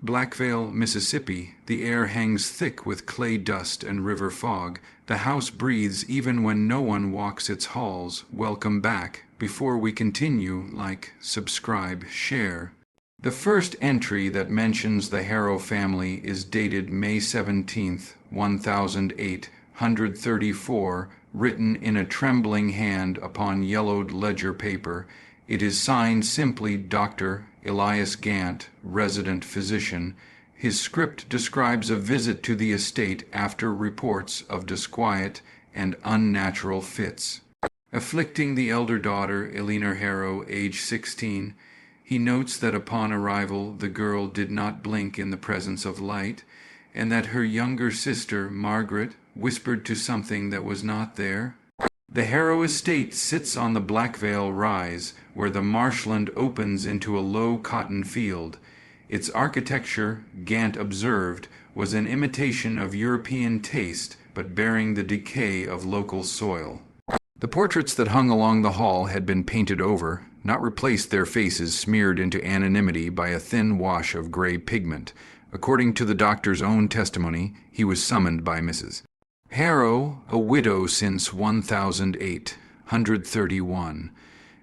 Blackvale, Mississippi, the air hangs thick with clay dust and river fog. The house breathes even when no one walks its halls. Welcome back. Before we continue, like, subscribe, share. The first entry that mentions the Harrow family is dated May 17th, 1834, written in a trembling hand upon yellowed ledger paper. It is signed simply Dr. Elias Gant, resident physician. His script describes a visit to the estate after reports of disquiet and unnatural fits. Afflicting the elder daughter, Eleanor Harrow, age 16, he notes that upon arrival the girl did not blink in the presence of light, and that her younger sister, Margaret, whispered to something that was not there. The Harrow estate sits on the Blackvale Rise, where the marshland opens into a low cotton field. Its architecture, Gant observed, was an imitation of European taste, but bearing the decay of local soil. The portraits that hung along the hall had been painted over, not replaced, their faces smeared into anonymity by a thin wash of gray pigment. According to the doctor's own testimony, he was summoned by Mrs. Harrow, a widow since 131.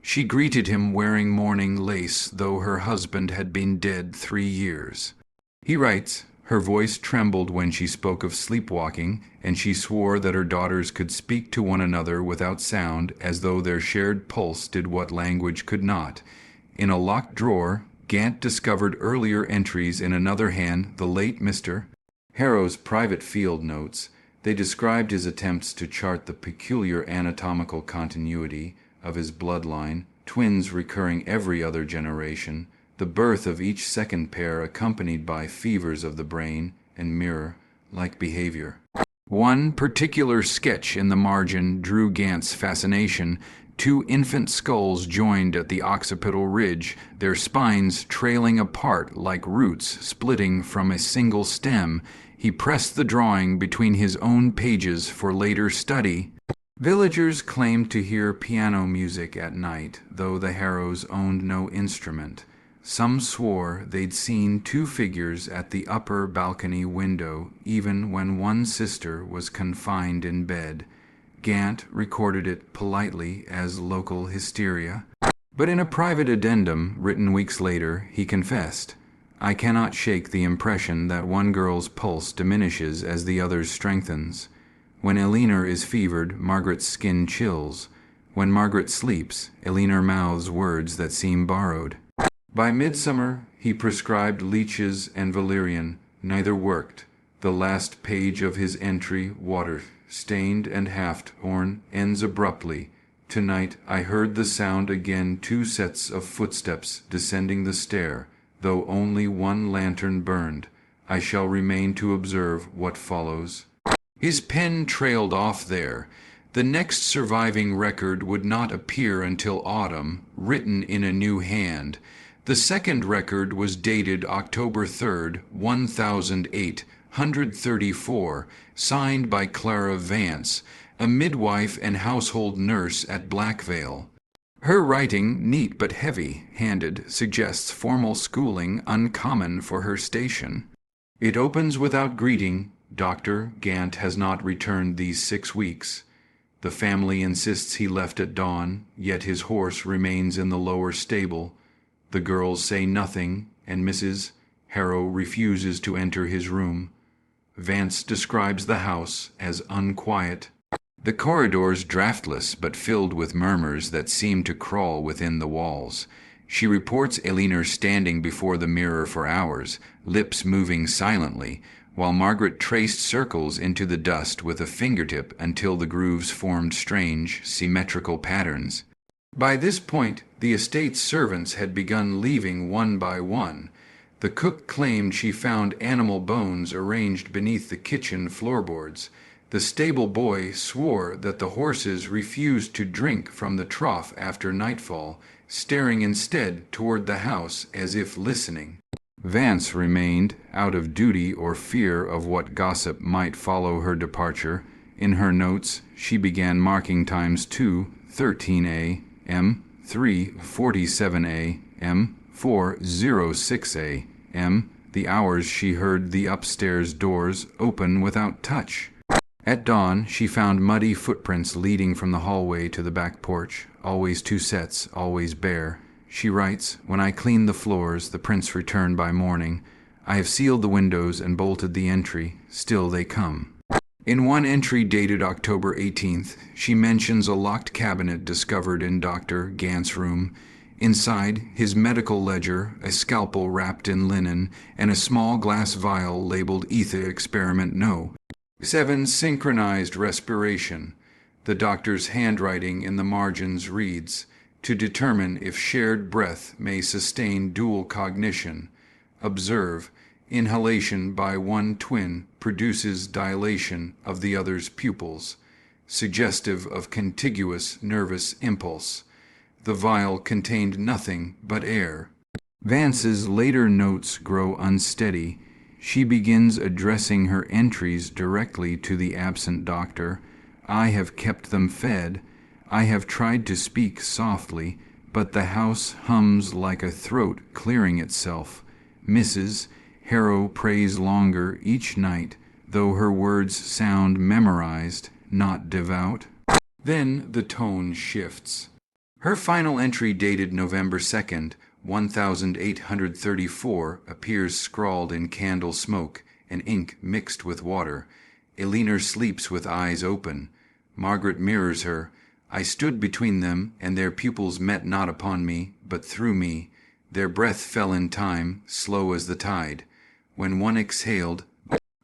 She greeted him wearing mourning lace, though her husband had been dead 3 years. He writes, her voice trembled when she spoke of sleepwalking, and she swore that her daughters could speak to one another without sound, as though their shared pulse did what language could not. In a locked drawer, Gant discovered earlier entries in another hand, the late Mr. Harrow's private field notes. They described his attempts to chart the peculiar anatomical continuity of his bloodline, twins recurring every other generation, the birth of each second pair accompanied by fevers of the brain and mirror-like behavior. One particular sketch in the margin drew Gant's fascination. 2 infant skulls joined at the occipital ridge, their spines trailing apart like roots splitting from a single stem. He pressed the drawing between his own pages for later study. Villagers claimed to hear piano music at night, though the Harrows owned no instrument. Some swore they'd seen 2 figures at the upper balcony window, even when one sister was confined in bed. Gant recorded it politely as local hysteria. But in a private addendum written weeks later, he confessed, "I cannot shake the impression that one girl's pulse diminishes as the other's strengthens. When Eleanor is fevered, Margaret's skin chills. When Margaret sleeps, Eleanor mouths words that seem borrowed." By midsummer, he prescribed leeches and valerian. Neither worked. The last page of his entry, water-stained and half-torn, ends abruptly. "Tonight I heard the sound again, 2 sets of footsteps descending the stair, though only 1 lantern burned. I shall remain to observe what follows." His pen trailed off there. The next surviving record would not appear until autumn, written in a new hand. The second record was dated October 3rd, 1834, signed by Clara Vance, a midwife and household nurse at Blackvale. Her writing, neat but heavy-handed, suggests formal schooling uncommon for her station. It opens without greeting. Dr. Gant has not returned these 6 weeks. The family insists he left at dawn, yet his horse remains in the lower stable. The girls say nothing, and Mrs. Harrow refuses to enter his room. Vance describes the house as unquiet. The corridors draughtless but filled with murmurs that seem to crawl within the walls. She reports Eleanor standing before the mirror for hours, lips moving silently, while Margaret traced circles into the dust with a fingertip until the grooves formed strange, symmetrical patterns. By this point, the estate's servants had begun leaving one by one. The cook claimed she found animal bones arranged beneath the kitchen floorboards. The stable boy swore that the horses refused to drink from the trough after nightfall, staring instead toward the house as if listening. Vance remained, out of duty or fear of what gossip might follow her departure. In her notes, she began marking times 2:13 a.m., 3:47 a.m., 4:06 a.m., The hours she heard the upstairs doors open without touch. At dawn, she found muddy footprints leading from the hallway to the back porch, always two sets, always bare. She writes, "When I cleaned the floors, the prints return by morning. I have sealed the windows and bolted the entry. Still they come." In one entry dated October 18th, she mentions a locked cabinet discovered in Dr. Gant's room. Inside, his medical ledger, a scalpel wrapped in linen, and a small glass vial labeled Ether Experiment No. 7. Synchronized respiration. The doctor's handwriting in the margins reads, "To determine if shared breath may sustain dual cognition. Observe, inhalation by one twin produces dilation of the other's pupils, suggestive of contiguous nervous impulse. The vial contained nothing but air." Vance's later notes grow unsteady. She begins addressing her entries directly to the absent doctor. "I have kept them fed. I have tried to speak softly, but the house hums like a throat clearing itself. Mrs. Harrow prays longer each night, though her words sound memorized, not devout." Then the tone shifts. Her final entry dated November 2nd, 1834, appears scrawled in candle smoke and ink mixed with water. Elinor sleeps with eyes open. Margaret mirrors her. "I stood between them, and their pupils met not upon me, but through me. Their breath fell in time, slow as the tide. When one exhaled,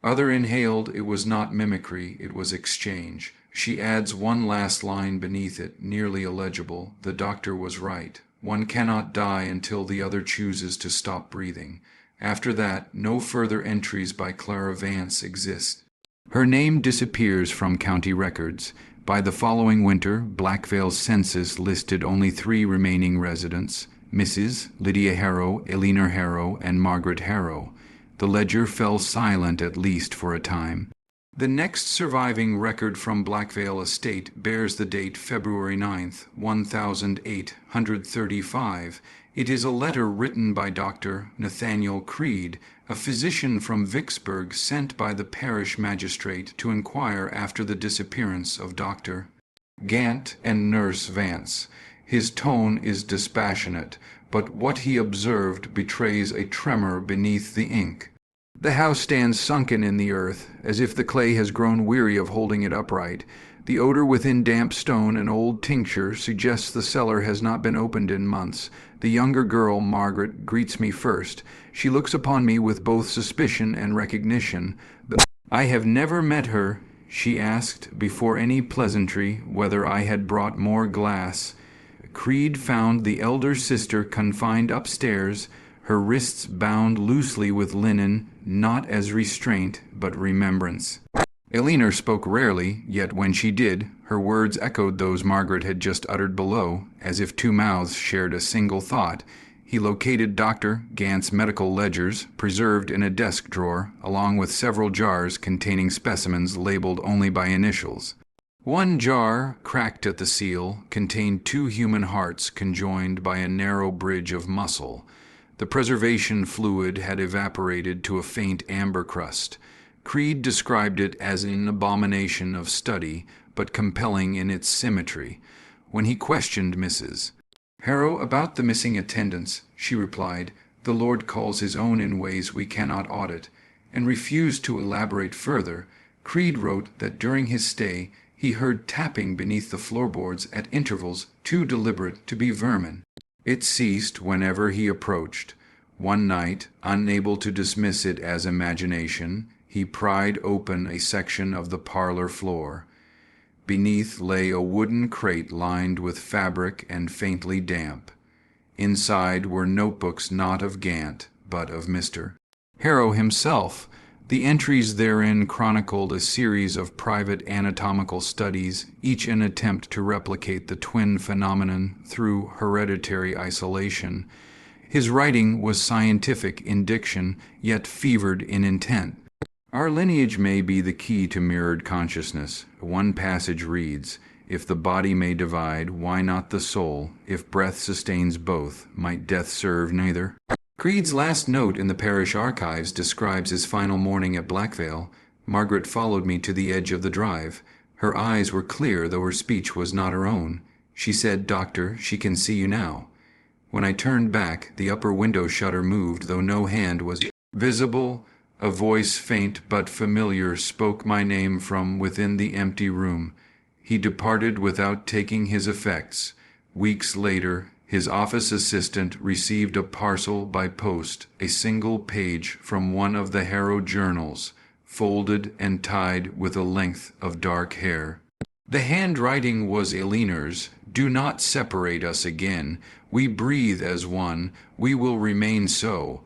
other inhaled. It was not mimicry, it was exchange." She adds one last line beneath it, nearly illegible. "The doctor was right. One cannot die until the other chooses to stop breathing." After that, no further entries by Clara Vance exist. Her name disappears from county records. By the following winter, Blackvale's census listed only 3 remaining residents: Mrs. Lydia Harrow, Elinor Harrow, and Margaret Harrow. The ledger fell silent at least for a time. The next surviving record from Blackvale Estate bears the date February 9th, 1835. It is a letter written by Dr. Nathaniel Creed, a physician from Vicksburg sent by the parish magistrate to inquire after the disappearance of Dr. Gant and Nurse Vance. His tone is dispassionate, but what he observed betrays a tremor beneath the ink. "The house stands sunken in the earth, as if the clay has grown weary of holding it upright. The odor within damp stone and old tincture suggests the cellar has not been opened in months. The younger girl, Margaret, greets me first. She looks upon me with both suspicion and recognition. I have never met her. She asked, before any pleasantry, whether I had brought more glass. Creed found the elder sister confined upstairs, her wrists bound loosely with linen, not as restraint, but remembrance." Elinor spoke rarely, yet when she did, her words echoed those Margaret had just uttered below, as if 2 mouths shared a single thought. He located Dr. Gant's medical ledgers, preserved in a desk drawer, along with several jars containing specimens labeled only by initials. One jar, cracked at the seal, contained 2 human hearts conjoined by a narrow bridge of muscle. The preservation fluid had evaporated to a faint amber crust. Creed described it as an abomination of study, but compelling in its symmetry. When he questioned Mrs. Harrow about the missing attendants, she replied, "The Lord calls his own in ways we cannot audit," and refused to elaborate further. Creed wrote that during his stay he heard tapping beneath the floorboards at intervals too deliberate to be vermin. It ceased whenever he approached. One night, unable to dismiss it as imagination, he pried open a section of the parlor floor. Beneath lay a wooden crate lined with fabric and faintly damp. Inside were notebooks not of Gant, but of Mr. Harrow himself. The entries therein chronicled a series of private anatomical studies, each an attempt to replicate the twin phenomenon through hereditary isolation. His writing was scientific in diction, yet fevered in intent. Our lineage may be the key to mirrored consciousness. One passage reads, "If the body may divide, why not the soul? If breath sustains both, might death serve neither?" Creed's last note in the parish archives describes his final morning at Blackvale. Margaret followed me to the edge of the drive. Her eyes were clear, though her speech was not her own. She said, "Doctor, she can see you now." When I turned back, the upper window shutter moved, though no hand was visible. A voice, faint but familiar, spoke my name from within the empty room. He departed without taking his effects. Weeks later, his office assistant received a parcel by post, a single page from one of the Harrow journals, folded and tied with a length of dark hair. The handwriting was Eleanor's. "Do not separate us again. We breathe as one. We will remain so."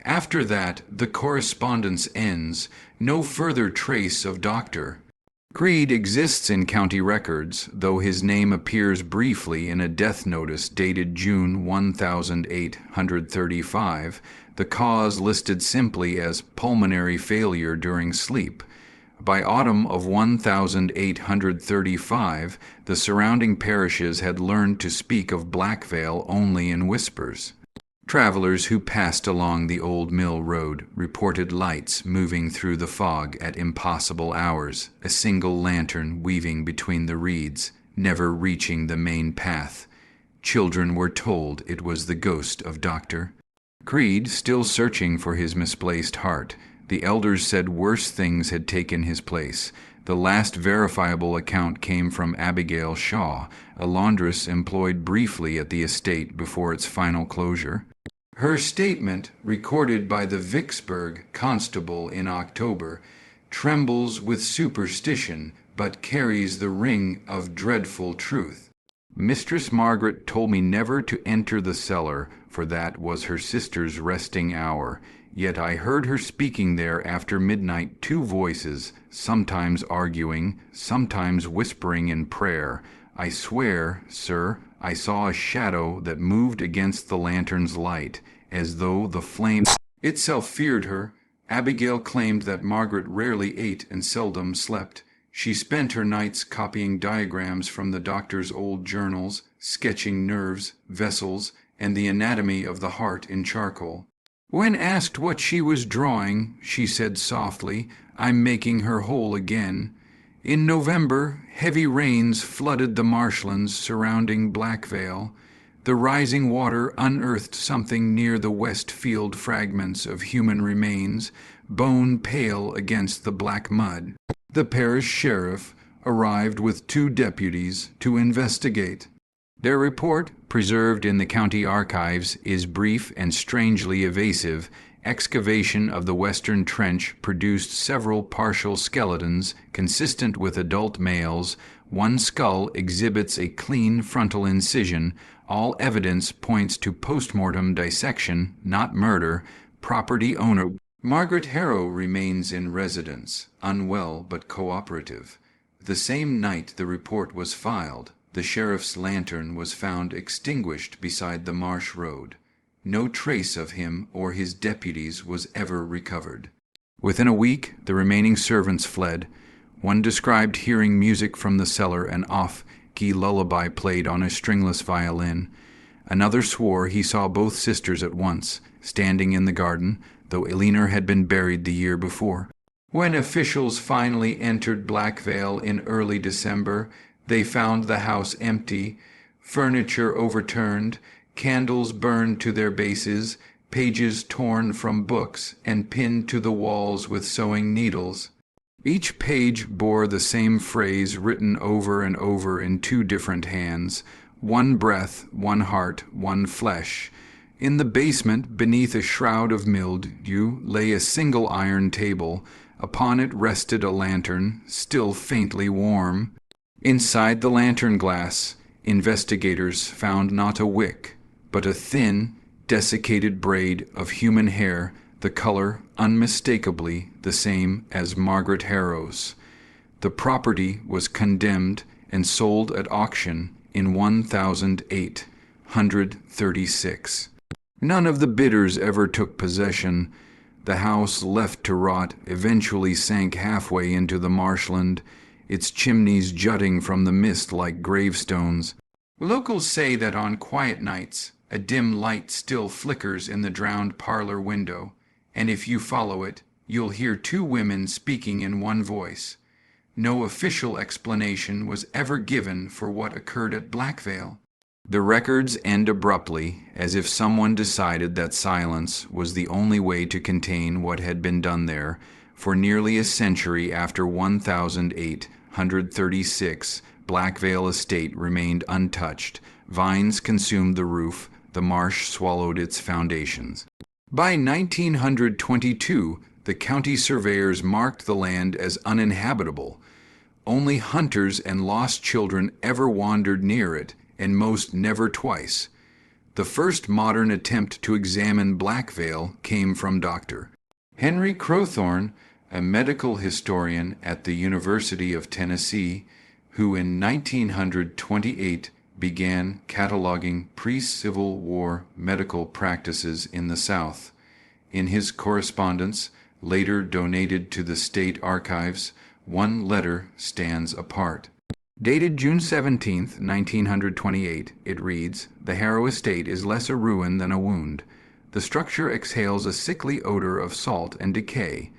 After that, the correspondence ends. No further trace of Doctor. Creed exists in county records, though his name appears briefly in a death notice dated June 1835, the cause listed simply as pulmonary failure during sleep. By autumn of 1835, the surrounding parishes had learned to speak of Blackvale only in whispers. Travelers who passed along the old mill road reported lights moving through the fog at impossible hours, a single lantern weaving between the reeds, never reaching the main path. Children were told it was the ghost of Doctor Creed, still searching for his misplaced heart. The elders said worse things had taken his place. The last verifiable account came from Abigail Shaw, a laundress employed briefly at the estate before its final closure. Her statement, recorded by the Vicksburg constable in October, trembles with superstition, but carries the ring of dreadful truth. "Mistress Margaret told me never to enter the cellar, for that was her sister's resting hour. Yet I heard her speaking there after midnight, two voices, sometimes arguing, sometimes whispering in prayer. I swear, sir, I saw a shadow that moved against the lantern's light, as though the flame itself feared her." Abigail claimed that Margaret rarely ate and seldom slept. She spent her nights copying diagrams from the doctor's old journals, sketching nerves, vessels, and the anatomy of the heart in charcoal. When asked what she was drawing, she said softly, "I'm making her whole again." In November, heavy rains flooded the marshlands surrounding Blackvale. The rising water unearthed something near the Westfield fragments of human remains, bone pale against the black mud. The parish sheriff arrived with 2 deputies to investigate. Their report, preserved in the county archives, is brief and strangely evasive. Excavation of the western trench produced several partial skeletons consistent with adult males. One skull exhibits a clean frontal incision. All evidence points to postmortem dissection, not murder. Property owner Margaret Harrow remains in residence, unwell but cooperative. The same night the report was filed, the sheriff's lantern was found extinguished beside the marsh road. No trace of him or his deputies was ever recovered. Within a week, the remaining servants fled. One described hearing music from the cellar, an off-key lullaby played on a stringless violin. Another swore he saw both sisters at once, standing in the garden, though Eleanor had been buried the year before. When officials finally entered Blackvale in early December, they found the house empty, furniture overturned, candles burned to their bases, pages torn from books and pinned to the walls with sewing needles. Each page bore the same phrase written over and over in 2 different hands: "One breath, one heart, one flesh." In the basement, beneath a shroud of mildew, lay a single iron table. Upon it rested a lantern, still faintly warm. Inside the lantern glass, investigators found not a wick, but a thin, desiccated braid of human hair, the color unmistakably the same as Margaret Harrow's. The property was condemned and sold at auction in 1836. None of the bidders ever took possession. The house, left to rot, eventually sank halfway into the marshland, its chimneys jutting from the mist like gravestones. Locals say that on quiet nights, A dim light still flickers in the drowned parlor window, and if you follow it, you'll hear two women speaking in one voice. No official explanation was ever given for what occurred at Blackvale. The records end abruptly, as if someone decided that silence was the only way to contain what had been done there. For nearly a century after 1836, Blackvale Estate remained untouched. Vines consumed the roof, the marsh swallowed its foundations. By 1922, the county surveyors marked the land as uninhabitable. Only hunters and lost children ever wandered near it, and most never twice. The first modern attempt to examine Blackvale came from Dr. Henry Crowthorne, a medical historian at the University of Tennessee, who in 1928 began cataloging pre-Civil War medical practices in the South. In his correspondence, later donated to the state archives, one letter stands apart. Dated June 17, 1928, it reads, "The Harrow Estate is less a ruin than a wound. The structure exhales a sickly odor of salt and decay.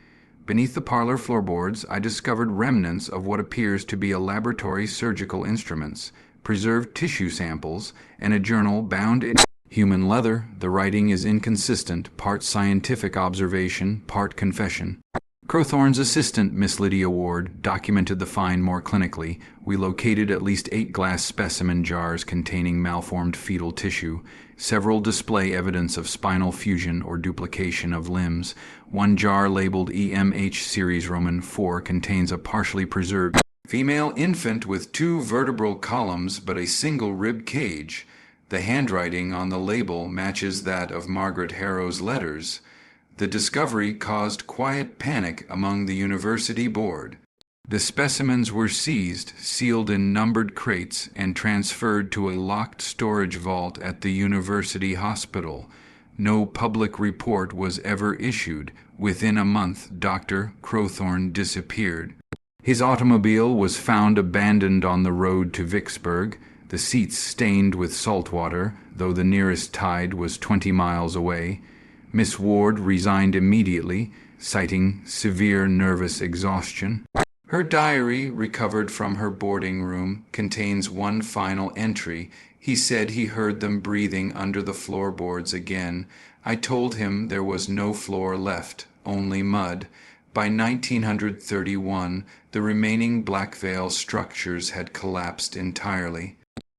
Beneath the parlor floorboards I discovered remnants of what appears to be a laboratory surgical instruments, preserved tissue samples, and a journal bound in human leather. The writing is inconsistent, part scientific observation, part confession." Crowthorne's assistant, Miss Lydia Ward, documented the find more clinically. "We located at least 8 glass specimen jars containing malformed fetal tissue. Several display evidence of spinal fusion or duplication of limbs. One jar labeled EMH Series Roman 4 contains a partially preserved female infant with 2 vertebral columns but a single rib cage. The handwriting on the label matches that of Margaret Harrow's letters. The discovery caused quiet panic among the university board. The specimens were seized, sealed in numbered crates, and transferred to a locked storage vault at the university hospital. No public report was ever issued. Within a month, Dr. Crowthorne disappeared. His automobile was found abandoned on the road to Vicksburg, the seats stained with salt water, though the nearest tide was 20 miles away. Miss Ward resigned immediately, citing severe nervous exhaustion. Her diary, recovered from her boarding room, contains one final entry. "He said he heard them breathing under the floorboards again. I told him there was no floor left, only mud. By 1931, the remaining Blackvale structures had collapsed entirely."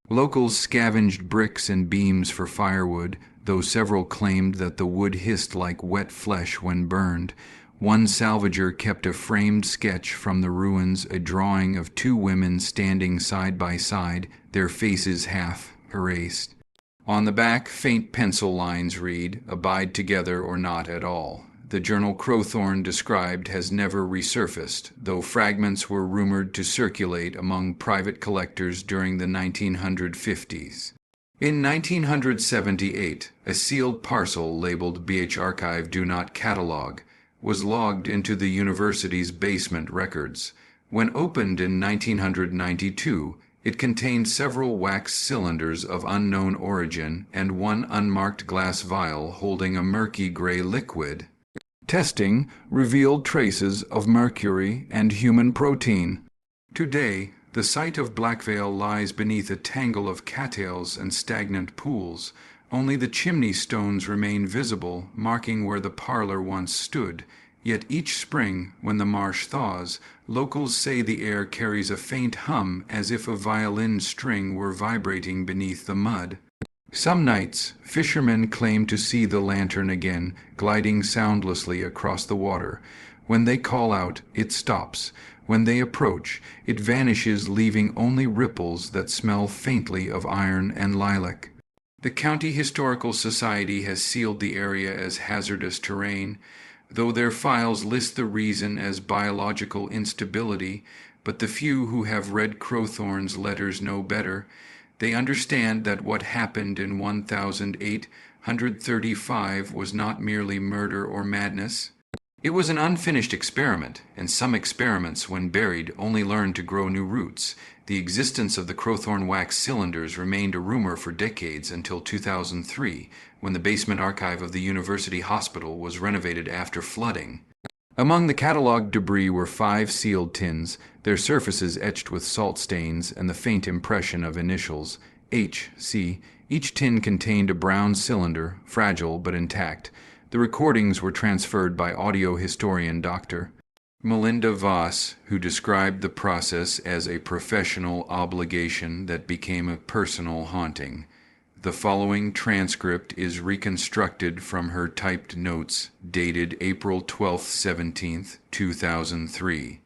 Locals scavenged bricks and beams for firewood, though several claimed that the wood hissed like wet flesh when burned. One salvager kept a framed sketch from the ruins, a drawing of 2 women standing side by side, their faces half erased. On the back, faint pencil lines read, "Abide together or not at all." The journal Crowthorne described has never resurfaced, though fragments were rumored to circulate among private collectors during the 1950s. In 1978, a sealed parcel labeled BH Archive Do Not Catalog was logged into the university's basement records. When opened in 1992, it contained several wax cylinders of unknown origin and one unmarked glass vial holding a murky gray liquid. Testing revealed traces of mercury and human protein. Today, the site of Blackvale lies beneath a tangle of cattails and stagnant pools. Only the chimney stones remain visible, marking where the parlor once stood. Yet each spring, when the marsh thaws, locals say the air carries a faint hum as if a violin string were vibrating beneath the mud. Some nights, fishermen claim to see the lantern again, gliding soundlessly across the water. When they call out, it stops. When they approach, it vanishes, leaving only ripples that smell faintly of iron and lilac. The County Historical Society has sealed the area as hazardous terrain, though their files list the reason as biological instability, but the few who have read Crowthorne's letters know better. They understand that what happened in 1835 was not merely murder or madness. It was an unfinished experiment, and some experiments, when buried, only learned to grow new roots. The existence of the crowthorn wax cylinders remained a rumor for decades until 2003, when the basement archive of the University Hospital was renovated after flooding. Among the catalogued debris were 5 sealed tins, their surfaces etched with salt stains and the faint impression of initials H.C. Each tin contained a brown cylinder, fragile but intact. The recordings were transferred by audio historian Dr. Melinda Voss, who described the process as a professional obligation that became a personal haunting. The following transcript is reconstructed from her typed notes, dated April 12, 17, 2003.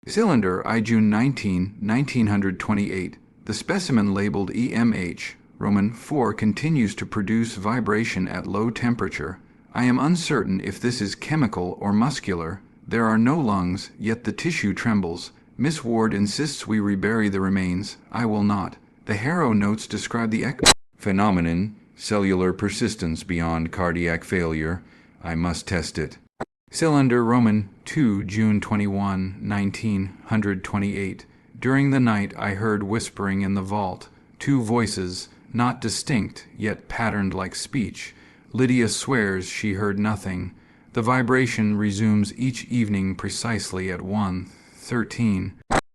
Cylinder, I June 19, 1928. The specimen labeled EMH, Roman 4, continues to produce vibration at low temperature. I am uncertain if this is chemical or muscular. There are no lungs, yet the tissue trembles. Miss Ward insists we rebury the remains. I will not. The Harrow notes describe the phenomenon, cellular persistence beyond cardiac failure. I must test it. Cylinder Roman 2, June 21, 1928. During the night I heard whispering in the vault. 2 voices, not distinct, yet patterned like speech. Lydia swears she heard nothing. The vibration resumes each evening precisely at 1:13.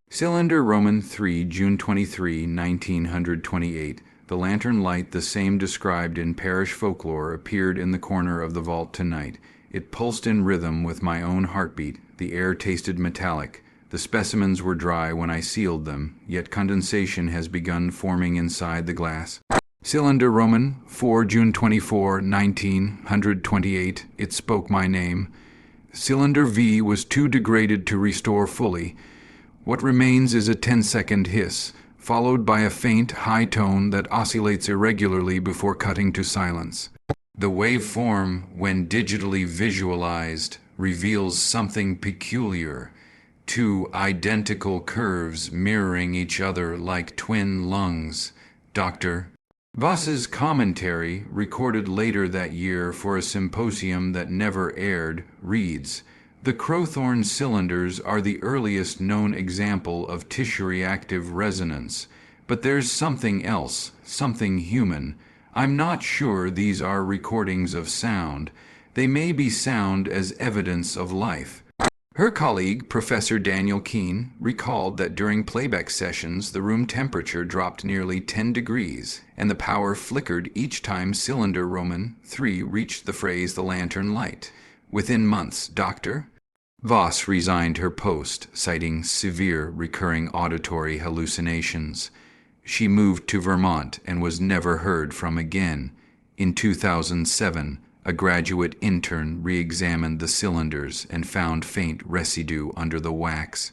Cylinder Roman 3, June 23, 1928. The lantern light, the same described in parish folklore, appeared in the corner of the vault tonight. It pulsed in rhythm with my own heartbeat. The air tasted metallic. The specimens were dry when I sealed them, yet condensation has begun forming inside the glass. Cylinder Roman 4, June 24, 1928. It spoke my name. Cylinder V was too degraded to restore fully. What remains is a 10-second hiss, followed by a faint, high tone that oscillates irregularly before cutting to silence. The waveform, when digitally visualized, reveals something peculiar. 2 identical curves mirroring each other like twin lungs. Dr. Voss's commentary, recorded later that year for a symposium that never aired, reads, "The crowthorn cylinders are the earliest known example of tissue-reactive resonance, but there's something else, something human. I'm not sure these are recordings of sound. They may be sound as evidence of life." Her colleague, Professor Daniel Keene, recalled that during playback sessions the room temperature dropped nearly 10 degrees, and the power flickered each time Cylinder Roman 3 reached the phrase "the lantern light." Within months, Dr. Voss resigned her post, citing severe recurring auditory hallucinations. She moved to Vermont and was never heard from again. In 2007, a graduate intern re-examined the cylinders and found faint residue under the wax.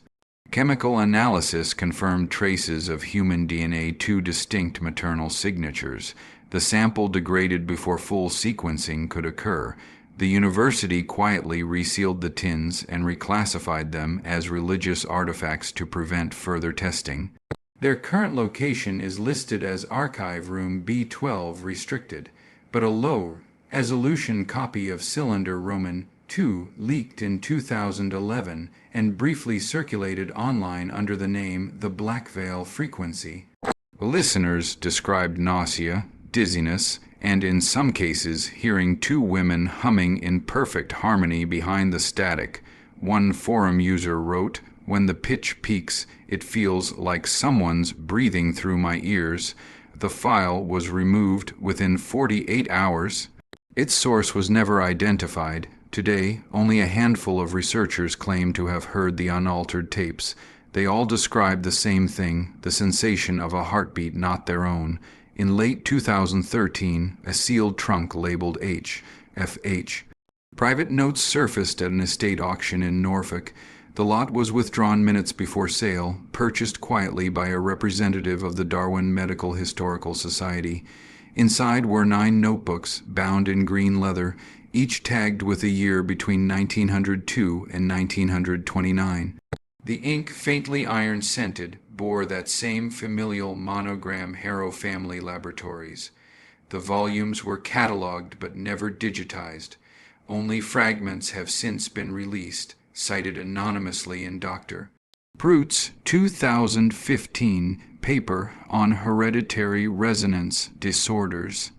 Chemical analysis confirmed traces of human DNA, 2 distinct maternal signatures. The sample degraded before full sequencing could occur. The university quietly resealed the tins and reclassified them as religious artifacts to prevent further testing. Their current location is listed as Archive Room B12 restricted, but a low-resolution copy of Cylinder Roman 2 leaked in 2011 and briefly circulated online under the name The Black Veil Frequency. Listeners described nausea, dizziness, and in some cases hearing 2 women humming in perfect harmony behind the static. One forum user wrote, "When the pitch peaks, it feels like someone's breathing through my ears." The file was removed within 48 hours. Its source was never identified. Today, only a handful of researchers claim to have heard the unaltered tapes. They all describe the same thing, the sensation of a heartbeat not their own. In late 2013, a sealed trunk labeled H.F.H. Private notes surfaced at an estate auction in Norfolk. The lot was withdrawn minutes before sale, purchased quietly by a representative of the Darwin Medical Historical Society. Inside were 9 notebooks, bound in green leather, each tagged with a year between 1902 and 1929. The ink, faintly iron-scented, bore that same familial monogram Harrow Family Laboratories. The volumes were catalogued but never digitized. Only fragments have since been released, cited anonymously in Dr. Pruitt's 2015 paper on hereditary resonance disorders.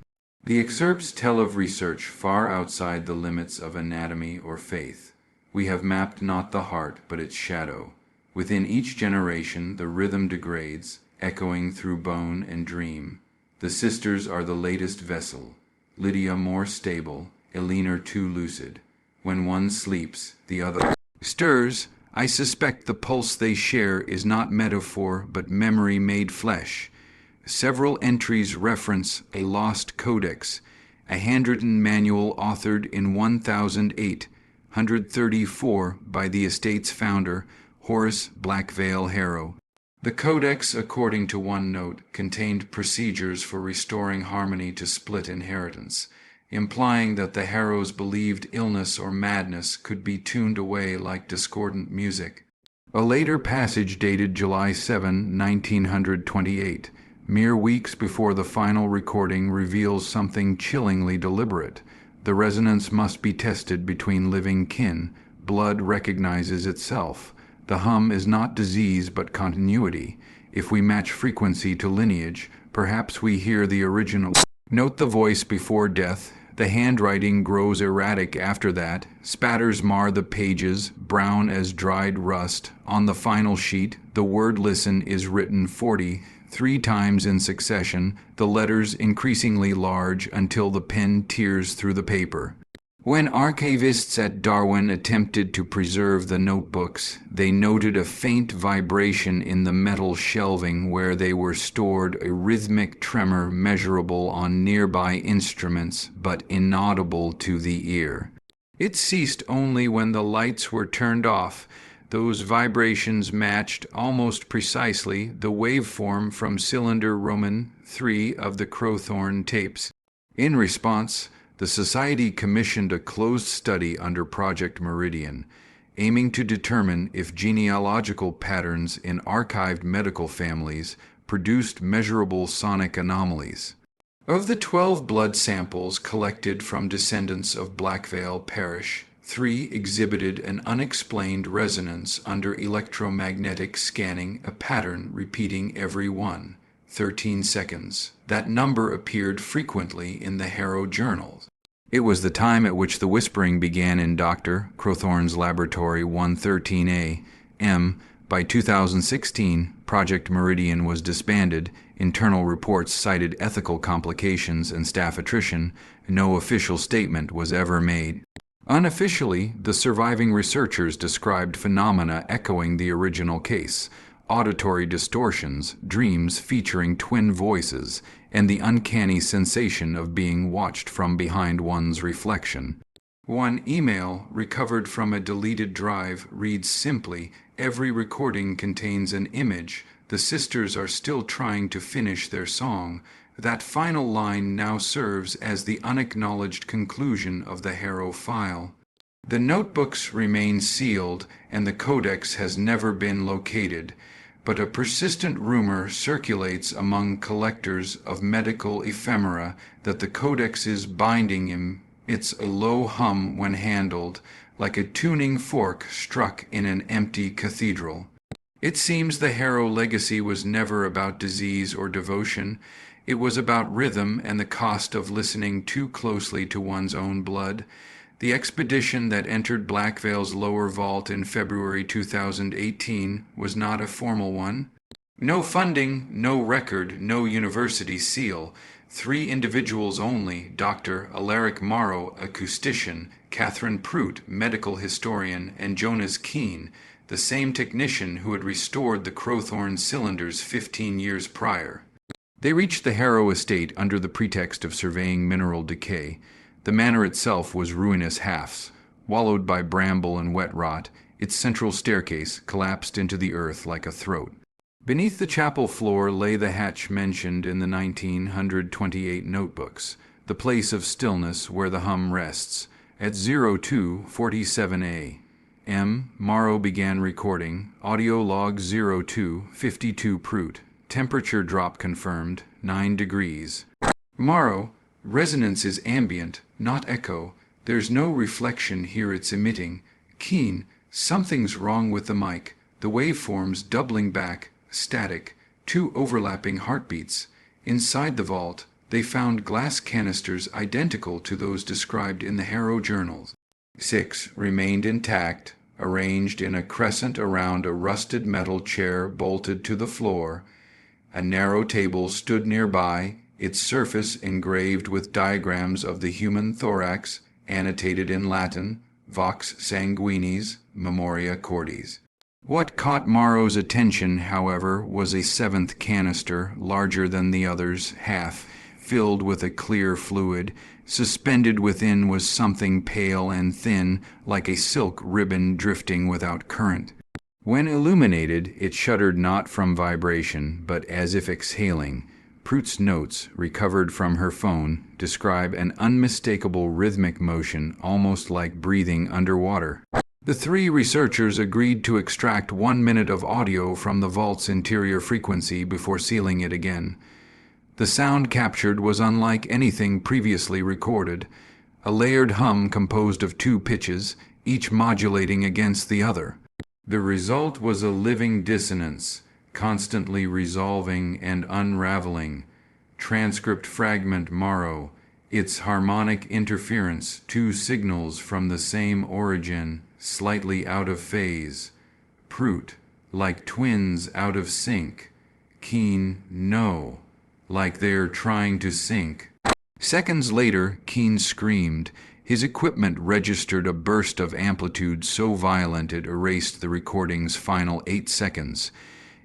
The excerpts tell of research far outside the limits of anatomy or faith. We have mapped not the heart, but its shadow. Within each generation the rhythm degrades, echoing through bone and dream. The sisters are the latest vessel, Lydia more stable, Elinor too lucid. When one sleeps, the other stirs. I suspect the pulse they share is not metaphor, but memory made flesh. Several entries reference a lost codex, a handwritten manual authored in 1008-134 by the estate's founder, Horace Blackvale Harrow. The codex, according to one note, contained procedures for restoring harmony to split inheritance, implying that the Harrows believed illness or madness could be tuned away like discordant music. A later passage dated July 7, 1928, mere weeks before the final recording, reveals something chillingly deliberate. The resonance must be tested between living kin. Blood recognizes itself. The hum is not disease but continuity. If we match frequency to lineage, perhaps we hear the original. Note the voice before death. The handwriting grows erratic after that. Spatters mar the pages, brown as dried rust. On the final sheet, the word listen is written 43 times in succession, the letters increasingly large until the pen tears through the paper. When archivists at Darwin attempted to preserve the notebooks, they noted a faint vibration in the metal shelving where they were stored, a rhythmic tremor measurable on nearby instruments but inaudible to the ear. It ceased only when the lights were turned off. Those vibrations matched almost precisely the waveform from cylinder Roman 3 of the Crowthorne tapes. In response, the Society commissioned a closed study under Project Meridian, aiming to determine if genealogical patterns in archived medical families produced measurable sonic anomalies. Of the 12 blood samples collected from descendants of Blackvale Parish, 3 exhibited an unexplained resonance under electromagnetic scanning, a pattern repeating every 13 seconds. That number appeared frequently in the Harrow journals. It was the time at which the whispering began in Dr. Crowthorne's laboratory 113A. By 2016, Project Meridian was disbanded. Internal reports cited ethical complications and staff attrition. No official statement was ever made. Unofficially, the surviving researchers described phenomena echoing the original case: auditory distortions, dreams featuring twin voices, and the uncanny sensation of being watched from behind one's reflection. One email recovered from a deleted drive reads simply, "Every recording contains an image. The sisters are still trying to finish their song." That final line now serves as the unacknowledged conclusion of the Harrow file. The notebooks remain sealed, and the codex has never been located, but a persistent rumor circulates among collectors of medical ephemera that the codex is binding him. It's a low hum when handled, like a tuning fork struck in an empty cathedral. It seems the Harrow legacy was never about disease or devotion. It was about rhythm and the cost of listening too closely to one's own blood. The expedition that entered Blackvale's lower vault in February 2018 was not a formal one. No funding, no record, no university seal. 3 individuals only: Dr. Alaric Morrow, acoustician, Catherine Pruitt, medical historian, and Jonas Keene, the same technician who had restored the Crowthorne cylinders 15 years prior. They reached the Harrow estate under the pretext of surveying mineral decay. The manor itself was ruinous halves, wallowed by bramble and wet rot. Its central staircase collapsed into the earth like a throat. Beneath the chapel floor lay the hatch mentioned in the 1928 notebooks, the place of stillness where the hum rests. At 02:47 a.m., Morrow began recording. Audio log 02:52 Pruitt. Temperature drop confirmed, 9 degrees. Morrow: resonance is ambient, not echo. There's no reflection here it's emitting. Keen, something's wrong with the mic. The waveform's doubling back, static, two overlapping heartbeats. Inside the vault, they found glass canisters identical to those described in the Harrow journals. 6 remained intact, arranged in a crescent around a rusted metal chair bolted to the floor. A narrow table stood nearby, its surface engraved with diagrams of the human thorax, annotated in Latin, vox sanguinis, memoria cordis. What caught Morrow's attention, however, was a seventh canister, larger than the others, half, filled with a clear fluid. Suspended within was something pale and thin, like a silk ribbon drifting without current. When illuminated, it shuddered not from vibration, but as if exhaling. Prout's notes, recovered from her phone, describe an unmistakable rhythmic motion, almost like breathing underwater. The three researchers agreed to extract 1 minute of audio from the vault's interior frequency before sealing it again. The sound captured was unlike anything previously recorded, a layered hum composed of 2 pitches, each modulating against the other. The result was a living dissonance, constantly resolving and unraveling. Transcript fragment Morrow, its harmonic interference, 2 signals from the same origin, slightly out of phase. Prout, like twins out of sync. Keen, no, like they're trying to sync. Seconds later, Keen screamed. His equipment registered a burst of amplitude so violent it erased the recording's final 8 seconds.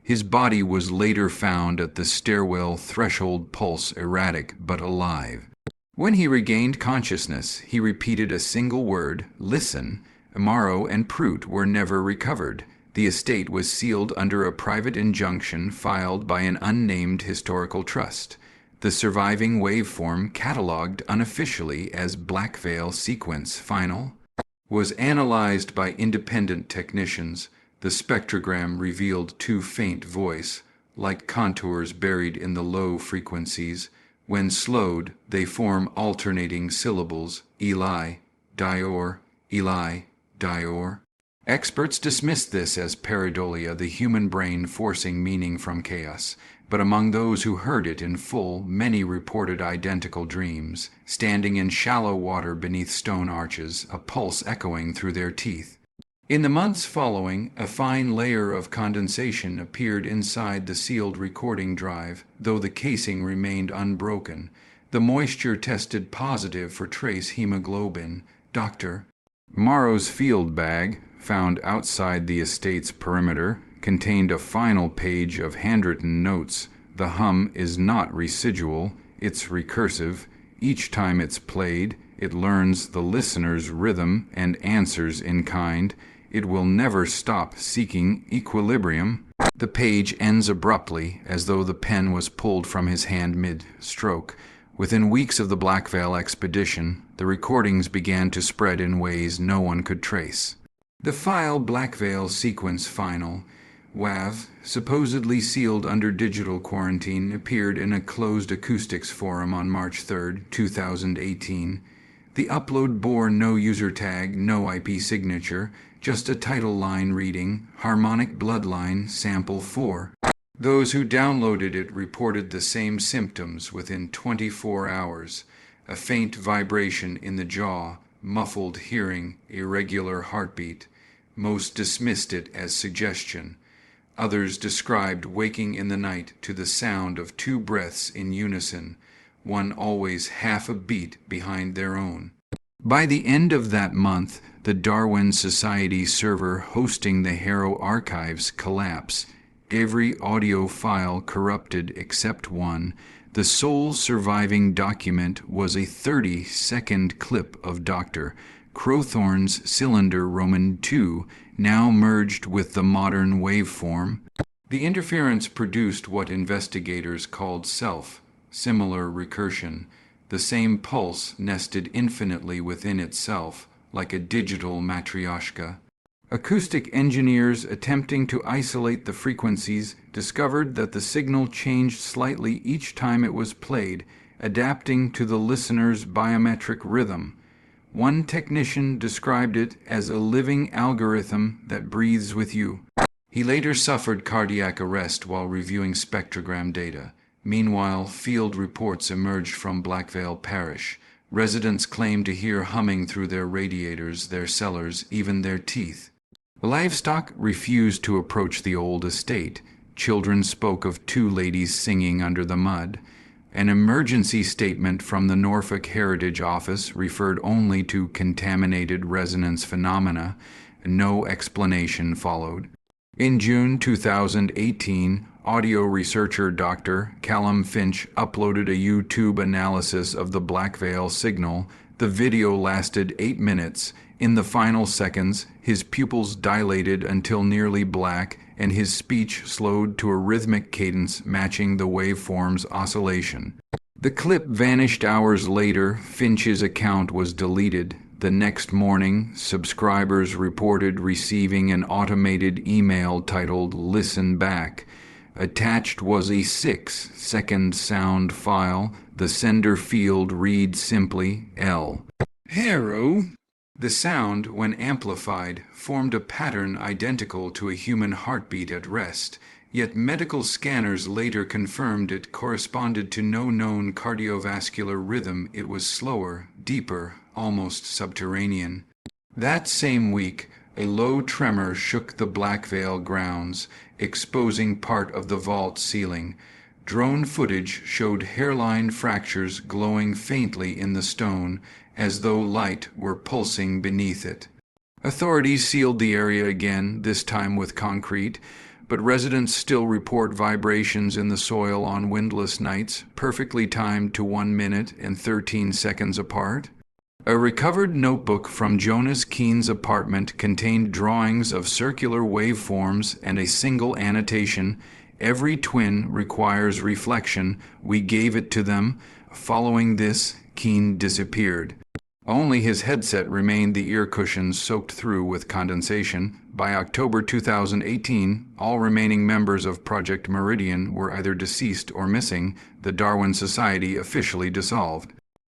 His body was later found at the stairwell threshold, pulse erratic but alive. When he regained consciousness, he repeated a single word, listen. Morrow and Prout were never recovered. The estate was sealed under a private injunction filed by an unnamed historical trust. The surviving waveform, catalogued unofficially as Blackveil Sequence Final, was analyzed by independent technicians. The spectrogram revealed 2 faint voice, like contours buried in the low frequencies. When slowed, they form alternating syllables, Eli, Dior, Eli, Dior. Experts dismiss this as pareidolia, the human brain forcing meaning from chaos. But among those who heard it in full, many reported identical dreams, standing in shallow water beneath stone arches, a pulse echoing through their teeth. In the months following, a fine layer of condensation appeared inside the sealed recording drive, though the casing remained unbroken. The moisture tested positive for trace hemoglobin. Dr. Morrow's field bag, found outside the estate's perimeter, contained a final page of handwritten notes. The hum is not residual, it's recursive. Each time it's played, it learns the listener's rhythm and answers in kind. It will never stop seeking equilibrium. The page ends abruptly, as though the pen was pulled from his hand mid-stroke. Within weeks of the Blackveil expedition, the recordings began to spread in ways no one could trace. The file Blackveil Sequence Final, WAV, supposedly sealed under digital quarantine, appeared in a closed acoustics forum on March 3, 2018. The upload bore no user tag, no IP signature, just a title line reading, Harmonic Bloodline Sample 4. Those who downloaded it reported the same symptoms within 24 hours. A faint vibration in the jaw, muffled hearing, irregular heartbeat. Most dismissed it as suggestion. Others described waking in the night to the sound of 2 breaths in unison, one always half a beat behind their own. By the end of that month, the Darwin Society server hosting the Harrow archives collapsed. Every audio file corrupted except one. The sole surviving document was a 30-second clip of Dr. Crowthorne's cylinder Roman II, now merged with the modern waveform. The interference produced what investigators called self-similar recursion, the same pulse nested infinitely within itself, like a digital matryoshka. Acoustic engineers attempting to isolate the frequencies discovered that the signal changed slightly each time it was played, adapting to the listener's biometric rhythm. One technician described it as a living algorithm that breathes with you. He later suffered cardiac arrest while reviewing spectrogram data. Meanwhile, field reports emerged from Blackvale Parish. Residents claimed to hear humming through their radiators, their cellars, even their teeth. Livestock refused to approach the old estate. Children spoke of two ladies singing under the mud. An emergency statement from the Norfolk Heritage Office referred only to contaminated resonance phenomena. No explanation followed. In June 2018, audio researcher Dr. Callum Finch uploaded a YouTube analysis of the Blackvale signal. The video lasted 8 minutes. In the final seconds, his pupils dilated until nearly black, and his speech slowed to a rhythmic cadence matching the waveform's oscillation. The clip vanished hours later. Finch's account was deleted. The next morning, subscribers reported receiving an automated email titled "Listen Back." Attached was a 6-second sound file. The sender field reads simply L. Harrow. The sound, when amplified, formed a pattern identical to a human heartbeat at rest, yet medical scanners later confirmed it corresponded to no known cardiovascular rhythm. It was slower, deeper, almost subterranean. That same week, a low tremor shook the Blackvale grounds, exposing part of the vault ceiling. Drone footage showed hairline fractures glowing faintly in the stone, as though light were pulsing beneath it. Authorities sealed the area again, this time with concrete, but residents still report vibrations in the soil on windless nights, perfectly timed to 1 minute and 13 seconds apart. A recovered notebook from Jonas Keene's apartment contained drawings of circular waveforms and a single annotation: "Every twin requires reflection. We gave it to them. Following this, Keene disappeared." Only his headset remained, the ear cushions soaked through with condensation. By October 2018, all remaining members of Project Meridian were either deceased or missing. The Darwin Society officially dissolved.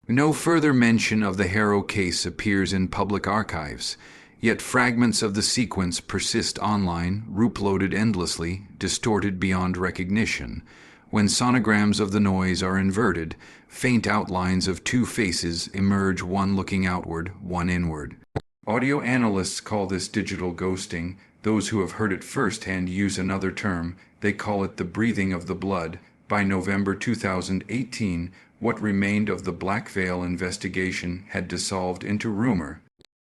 No further mention of the Harrow case appears in public archives, yet fragments of the sequence persist online, uploaded endlessly, distorted beyond recognition. When sonograms of the noise are inverted, faint outlines of two faces emerge, one looking outward, one inward. Audio analysts call this digital ghosting. Those who have heard it firsthand use another term. They call it the breathing of the blood. By November 2018, what remained of the Blackvale investigation had dissolved into rumor.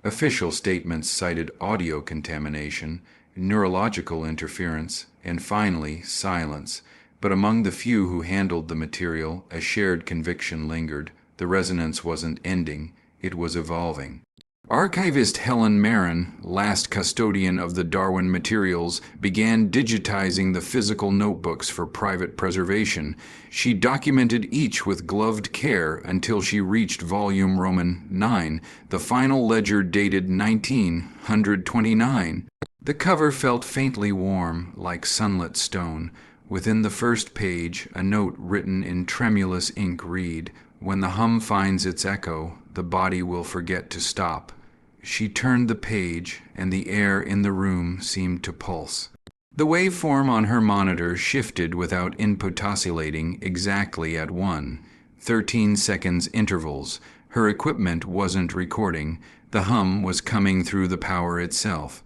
Official statements cited audio contamination, neurological interference, and finally, silence. But among the few who handled the material, a shared conviction lingered. The resonance wasn't ending, it was evolving. Archivist Helen Marin, last custodian of the Darwin materials, began digitizing the physical notebooks for private preservation. She documented each with gloved care until she reached volume Roman 9, the final ledger dated 1929. The cover felt faintly warm, like sunlit stone. Within the first page, a note written in tremulous ink read, "When the hum finds its echo, the body will forget to stop." She turned the page, and the air in the room seemed to pulse. The waveform on her monitor shifted without input oscillating, exactly at 1:13 seconds intervals. Her equipment wasn't recording. The hum was coming through the power itself.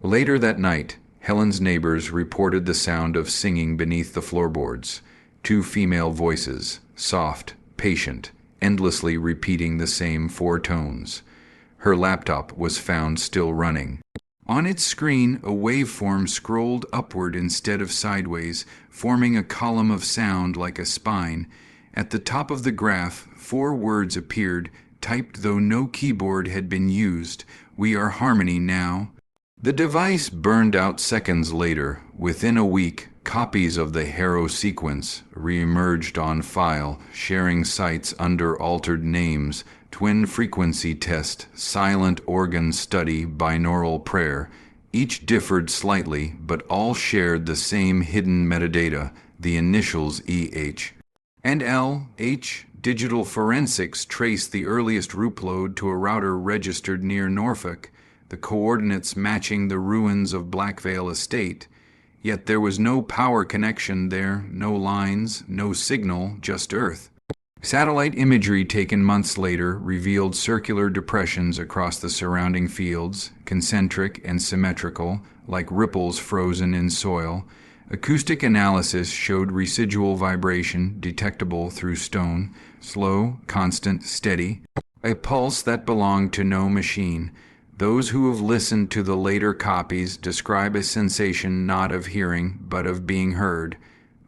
Later that night, Helen's neighbors reported the sound of singing beneath the floorboards. Two female voices, soft, patient, endlessly repeating the same 4 tones. Her laptop was found still running. On its screen, a waveform scrolled upward instead of sideways, forming a column of sound like a spine. At the top of the graph, 4 words appeared, typed though no keyboard had been used: "We are harmony now." The device burned out seconds later. Within a week, copies of the Harrow sequence re-emerged on file, sharing sites under altered names: twin frequency test, silent organ study, binaural prayer. Each differed slightly, but all shared the same hidden metadata, the initials EH and L, H, Digital forensics traced the earliest route load to a router registered near Norfolk, the coordinates matching the ruins of Blackvale Estate. Yet there was no power connection there, no lines, no signal, just earth. Satellite imagery taken months later revealed circular depressions across the surrounding fields, concentric and symmetrical, like ripples frozen in soil. Acoustic analysis showed residual vibration detectable through stone, slow, constant, steady, a pulse that belonged to no machine. Those who have listened to the later copies describe a sensation not of hearing, but of being heard.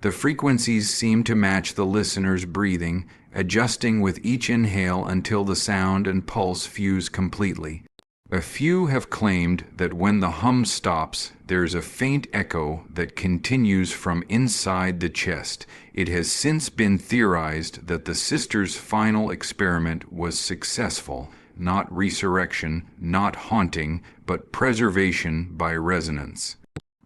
The frequencies seem to match the listener's breathing, adjusting with each inhale until the sound and pulse fuse completely. A few have claimed that when the hum stops, there's a faint echo that continues from inside the chest. It has since been theorized that the sisters' final experiment was successful, not resurrection, not haunting, but preservation by resonance.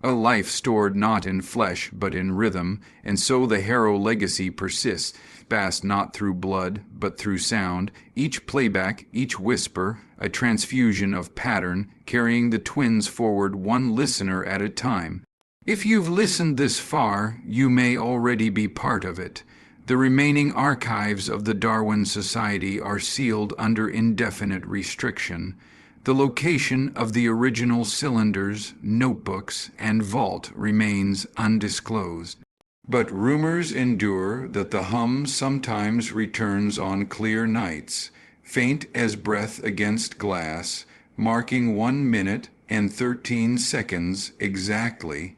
A life stored not in flesh, but in rhythm, and so the Harrow legacy persists, passed not through blood, but through sound, each playback, each whisper, a transfusion of pattern, carrying the twins forward one listener at a time. If you've listened this far, you may already be part of it. The remaining archives of the Darwin Society are sealed under indefinite restriction. The location of the original cylinders, notebooks, and vault remains undisclosed. But rumors endure that the hum sometimes returns on clear nights, faint as breath against glass, marking 1 minute and 13 seconds exactly.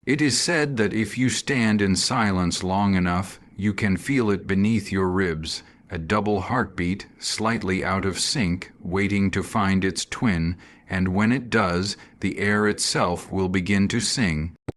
It is said that if you stand in silence long enough, you can feel it beneath your ribs, a double heartbeat, slightly out of sync, waiting to find its twin, and when it does, the air itself will begin to sing.